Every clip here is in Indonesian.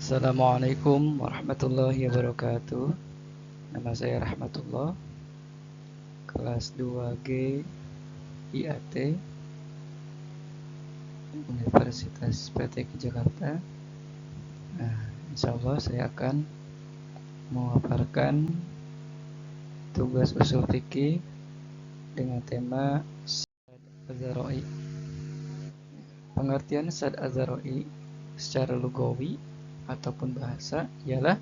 Assalamualaikum warahmatullahi wabarakatuh. Nama saya Rahmatullah, kelas 2G IAT, Universitas PTQ Jakarta. Insya Allah saya akan memaparkan tugas usul fikih dengan tema Sad Az-Zara'i. Pengertian Sad Az-Zara'i secara lugawi ataupun bahasa ialah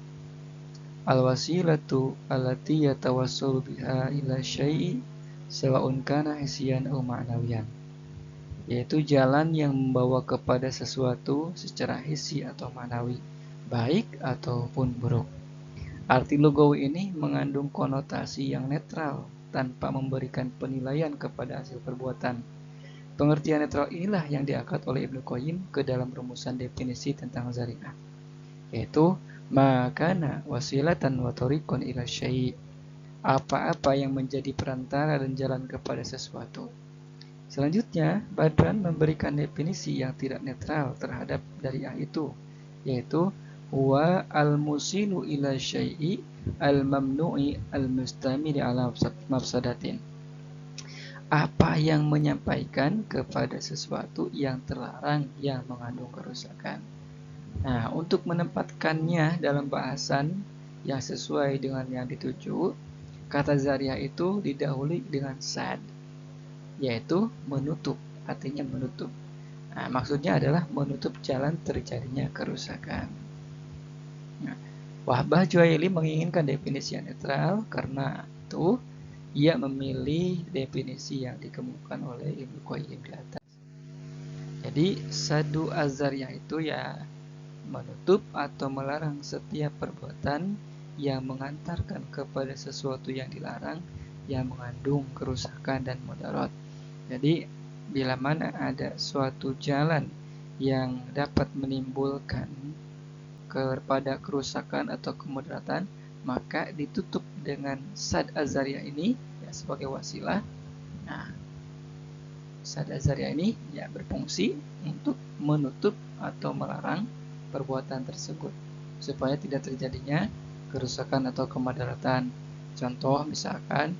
al-wasilatu allati yatawassulu biha ila syai'i sawa'un kana hisiyan aw ma'nawiyan, yaitu jalan yang membawa kepada sesuatu secara hisi atau ma'nawi, baik ataupun buruk. Arti lugawi ini mengandung konotasi yang netral tanpa memberikan penilaian kepada hasil perbuatan. Pengertian netral inilah yang diangkat oleh Ibnu Qayyim ke dalam rumusan definisi tentang zari'ah, yaitu makana wasilatan wa tariqan ila syai', apa-apa yang menjadi perantara dan jalan kepada sesuatu. Selanjutnya, Badran memberikan definisi yang tidak netral terhadap zari'ah itu, yaitu wa al-musilu ila syai'i al-mamnu'i al-mustamili ala mafsadatin, apa yang menyampaikan kepada sesuatu yang terlarang yang mengandung kerusakan. Nah, untuk menempatkannya dalam bahasan yang sesuai dengan yang dituju, kata zari'ah itu didahului dengan sad, yaitu menutup, artinya menutup. Nah, maksudnya adalah menutup jalan terjadinya kerusakan. Nah, Wahbah Juwaili menginginkan definisi yang netral, karena itu ia memilih definisi yang dikemukakan oleh Ibnu Qayyim di atas. Jadi sadu az-zari'ah itu ya menutup atau melarang setiap perbuatan yang mengantarkan kepada sesuatu yang dilarang, yang mengandung kerusakan dan mudarat. Jadi bila mana ada suatu jalan yang dapat menimbulkan kepada kerusakan atau kemudaratan, maka ditutup dengan sad az-zari'ah ini ya sebagai wasilah. Nah, sad az-zari'ah ini ya berfungsi untuk menutup atau melarang perbuatan tersebut supaya tidak terjadinya kerusakan atau kemudaratan. Contoh misalkan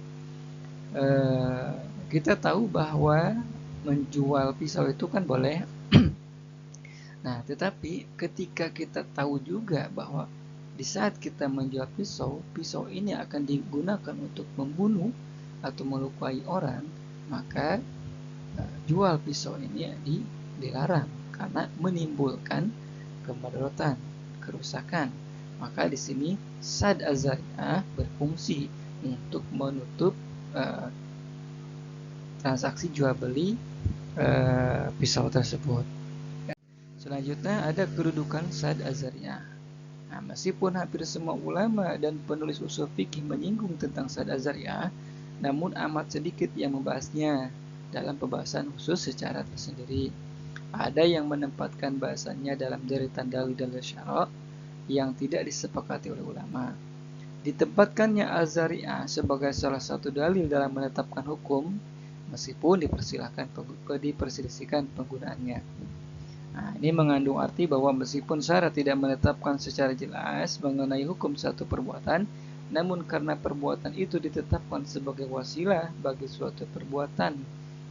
kita tahu bahwa menjual pisau itu kan boleh. Nah, tetapi ketika kita tahu juga bahwa di saat kita menjual pisau, pisau ini akan digunakan untuk membunuh atau melukai orang, maka jual pisau ini dilarang karena menimbulkan kemudaratan, kerusakan. Maka di sini sad az-zari'ah berfungsi untuk menutup transaksi jual beli pisau tersebut. Selanjutnya ada kedudukan sad az-zari'ah. Nah, meskipun hampir semua ulama dan penulis usul fikih menyinggung tentang sad az-zari'ah, namun amat sedikit yang membahasnya dalam pembahasan khusus secara tersendiri. Ada yang menempatkan bahasannya dalam deretan dalil-dalil syara' yang tidak disepakati oleh ulama. Ditempatkannya az-zari'ah sebagai salah satu dalil dalam menetapkan hukum, meskipun diperselisihkan penggunaannya. Nah, ini mengandung arti bahwa meskipun syara' tidak menetapkan secara jelas mengenai hukum satu perbuatan, namun karena perbuatan itu ditetapkan sebagai wasilah bagi suatu perbuatan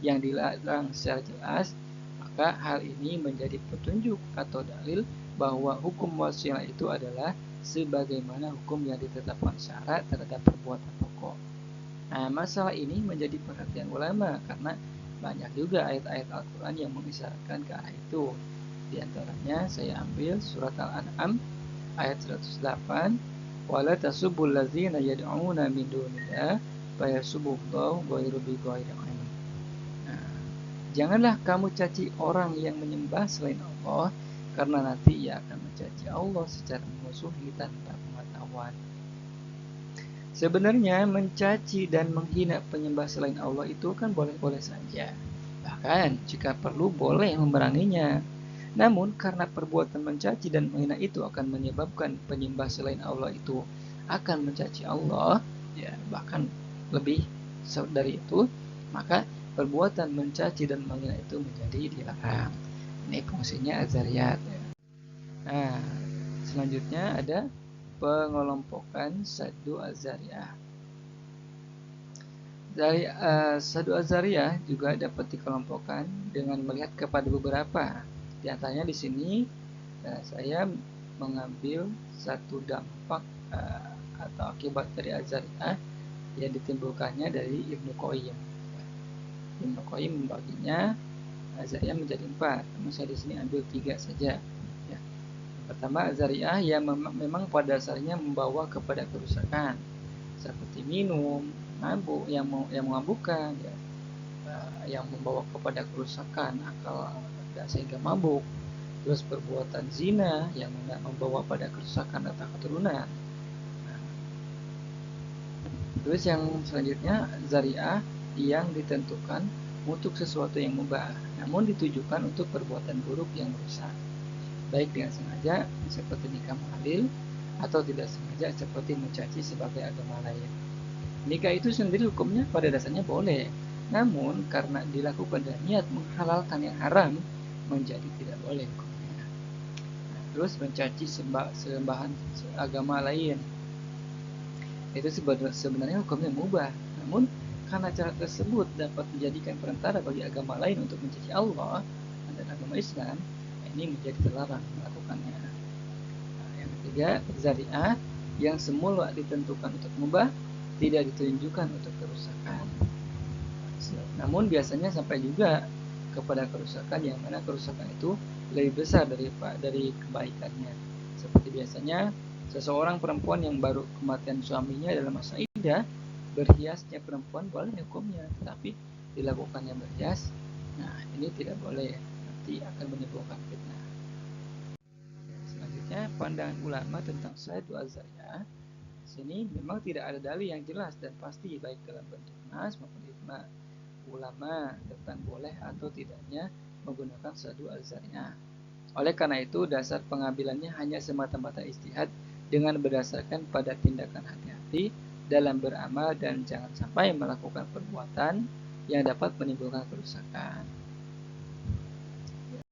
yang dilarang secara jelas, maka hal ini menjadi petunjuk atau dalil bahwa hukum wasilah itu adalah sebagaimana hukum yang ditetapkan syara' terhadap perbuatan pokok. Nah, masalah ini menjadi perhatian ulama karena banyak juga ayat-ayat Al-Quran yang mengisyaratkan ke arah itu. Di antaranya saya ambil surat Al-An'am ayat 108, wala tasubbul ladzina yad'una min dunillah fayasubbullaha ghairu bighairi ilm. Nah, janganlah kamu caci orang yang menyembah selain Allah, karena nanti ia akan mencaci Allah secara memusuhi tanpa pengetahuan. Sebenarnya mencaci dan menghina penyembah selain Allah itu kan boleh-boleh saja. Bahkan jika perlu boleh memeranginya. Namun karena perbuatan mencaci dan menghina itu akan menyebabkan penyembah selain Allah itu akan mencaci Allah, ya bahkan lebih dari itu, maka perbuatan mencaci dan menghina itu menjadi dilarang. Ini fungsinya az-zariyat. Nah, Selanjutnya ada pengelompokan Saddu Az-Zari'ah. Dari Saddu Az-Zari'ah juga dapat dikelompokkan dengan melihat kepada beberapa. Di antaranya di sini saya mengambil satu dampak atau akibat dari Az-Zari'ah yang ditimbulkannya dari Ibnu Qayyim. Ibnu Qayyim membaginya Az-Zari'ah menjadi 4, namun saya di sini ambil 3 saja. Ya. Pertama, Az-Zari'ah yang memang pada dasarnya membawa kepada kerusakan, seperti minum, mabuk yang memabukkan, ya, yang membawa kepada kerusakan akal sehingga mabuk. Terus perbuatan zina yang membawa pada kerusakan atau keturunan. Nah, terus yang selanjutnya zari'ah yang ditentukan untuk sesuatu yang mubah, namun ditujukan untuk perbuatan buruk yang merusak, baik dengan sengaja seperti nikah muhalil atau tidak sengaja seperti mencaci sebagai agama lain. Nikah itu sendiri hukumnya pada dasarnya boleh, namun karena dilakukan dengan niat menghalalkan yang haram menjadi tidak boleh hukumnya. Nah, terus mencaci sembahan agama lain itu sebenarnya hukumnya mubah, namun karena cara tersebut dapat menjadikan perantara bagi agama lain untuk mencaci Allah dan agama Islam, ini menjadi terlarang melakukannya. Nah, yang ketiga, zari'ah yang semula ditentukan untuk mubah tidak ditunjukkan untuk kerusakan. Namun biasanya sampai juga kepada kerusakan yang mana kerusakan itu lebih besar dari kebaikannya. Seperti biasanya seseorang perempuan yang baru kematian suaminya dalam masa iddah, berhiasnya perempuan boleh hukumnya, tetapi dilakukannya berhias, nah ini tidak boleh, nanti akan menimbulkan fitnah. Selanjutnya pandangan ulama tentang Saddu Az-Zari'ah. Sini memang tidak ada dalil yang jelas dan pasti baik dalam bentuk nas maupun ijma ulama tentang boleh atau tidaknya menggunakan Saddu Az-Zari'ah. Oleh karena itu dasar pengambilannya hanya semata-mata ijtihad dengan berdasarkan pada tindakan hati-hati dalam beramal dan jangan sampai melakukan perbuatan yang dapat menimbulkan kerusakan.